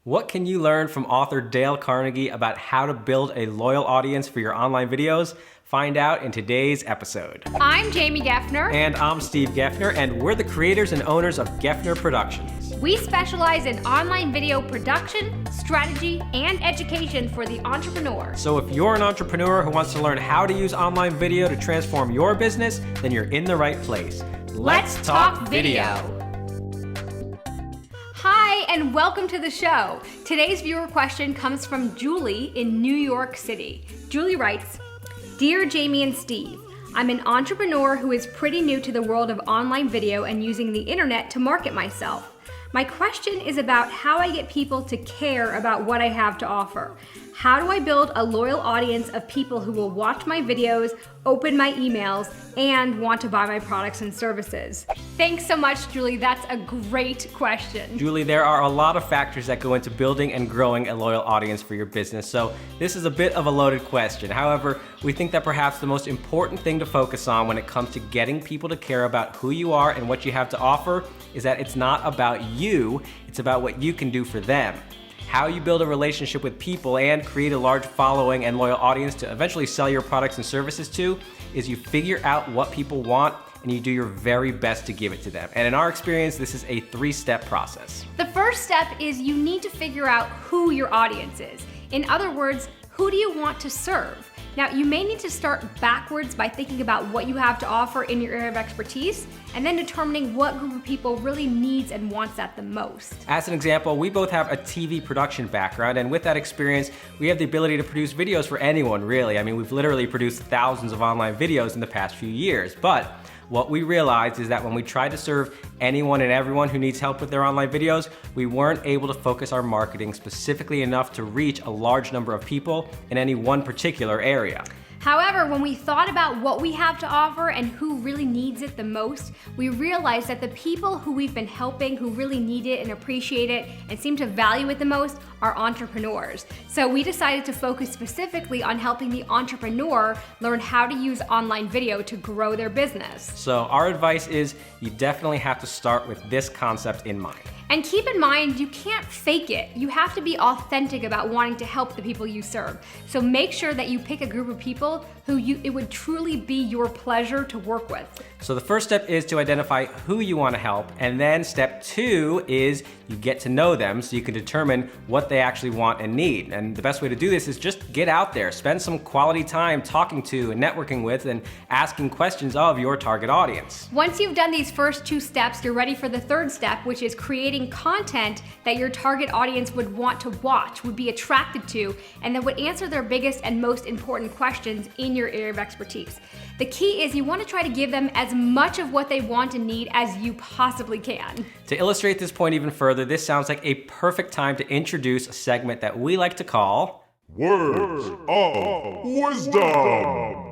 What can you learn from author Dale Carnegie about how to build a loyal audience for your online videos? Find out in today's episode. I'm Jaime Geffner. And I'm Steve Jaime, and we're the creators and owners of Geffner Productions. We specialize in online video production, strategy, and education for the entrepreneur. So if you're an entrepreneur who wants to learn how to use online video to transform your business, then you're in the right place. Let's talk video. Hi, and welcome to the show. Today's viewer question comes from Julie in New York City. Julie writes, "Dear Jaime and Steve, I'm an entrepreneur who is pretty new to the world of online video and using the internet to market myself. My question is about how I get people to care about what I have to offer. How do I build a loyal audience of people who will watch my videos, open my emails, and want to buy my products and services?" Thanks so much, Julie. That's a great question. Julie, there are a lot of factors that go into building and growing a loyal audience for your business, so this is a bit of a loaded question. However, we think that perhaps the most important thing to focus on when it comes to getting people to care about who you are and what you have to offer is that it's not about you, it's about what you can do for them. How you build a relationship with people and create a large following and loyal audience to eventually sell your products and services to is you figure out what people want and you do your very best to give it to them. And in our experience, this is a 3-step process. The first step is you need to figure out who your audience is. In other words, who do you want to serve? Now, you may need to start backwards by thinking about what you have to offer in your area of expertise and then determining what group of people really needs and wants that the most. As an example, we both have a TV production background, and with that experience, we have the ability to produce videos for anyone, really. I mean, we've literally produced thousands of online videos in the past few years, but what we realized is that when we tried to serve anyone and everyone who needs help with their online videos, we weren't able to focus our marketing specifically enough to reach a large number of people in any one particular area. However, when we thought about what we have to offer and who really needs it the most, we realized that the people who we've been helping who really need it and appreciate it and seem to value it the most are entrepreneurs. So we decided to focus specifically on helping the entrepreneur learn how to use online video to grow their business. So our advice is you definitely have to start with this concept in mind. And keep in mind, you can't fake it. You have to be authentic about wanting to help the people you serve. So make sure that you pick a group of people who it would truly be your pleasure to work with. So the first step is to identify who you want to help, and then step 2 is you get to know them so you can determine what they actually want and need. And the best way to do this is just get out there, spend some quality time talking to and networking with and asking questions of your target audience. Once you've done these first 2 steps, you're ready for the 3rd step, which is creating content that your target audience would want to watch, would be attracted to, and that would answer their biggest and most important questions in your area of expertise. The key is you want to try to give them as much of what they want and need as you possibly can. To illustrate this point even further, this sounds like a perfect time to introduce a segment that we like to call Words of Wisdom.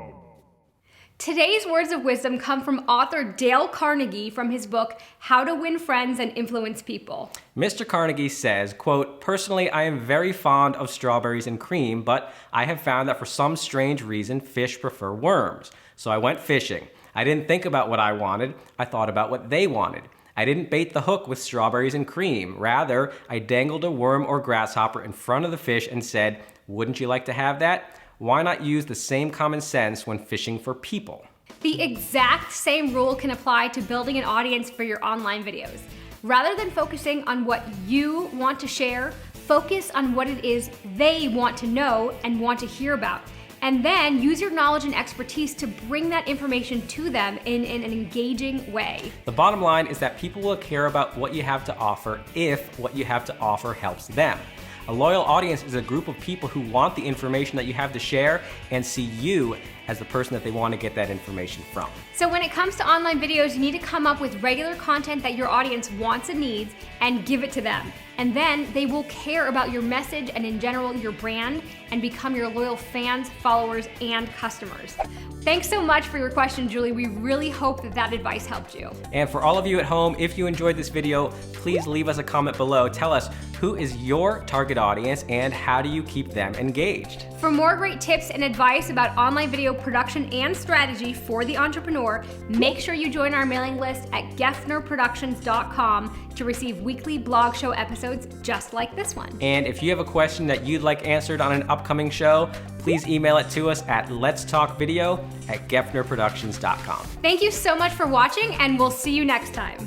Today's words of wisdom come from author Dale Carnegie from his book, How to Win Friends and Influence People. Mr. Carnegie says, quote, "Personally, I am very fond of strawberries and cream, but I have found that for some strange reason, fish prefer worms. So I went fishing. I didn't think about what I wanted. I thought about what they wanted. I didn't bait the hook with strawberries and cream. Rather, I dangled a worm or grasshopper in front of the fish and said, 'Wouldn't you like to have that?' Why not use the same common sense when fishing for people?" The exact same rule can apply to building an audience for your online videos. Rather than focusing on what you want to share, focus on what it is they want to know and want to hear about. And then use your knowledge and expertise to bring that information to them in an engaging way. The bottom line is that people will care about what you have to offer if what you have to offer helps them. A loyal audience is a group of people who want the information that you have to share and see you as the person that they want to get that information from. So when it comes to online videos, you need to come up with regular content that your audience wants and needs and give it to them. And then they will care about your message and in general your brand and become your loyal fans, followers, and customers. Thanks so much for your question, Julie. We really hope that advice helped you. And for all of you at home, if you enjoyed this video, please leave us a comment below. Tell us who is your target audience and how do you keep them engaged? For more great tips and advice about online video video production and strategy for the entrepreneur, make sure you join our mailing list at GeffnerProductions.com to receive weekly blog show episodes just like this one. And if you have a question that you'd like answered on an upcoming show, please email it to us at letstalkvideo@GeffnerProductions.com. Thank you so much for watching, and we'll see you next time.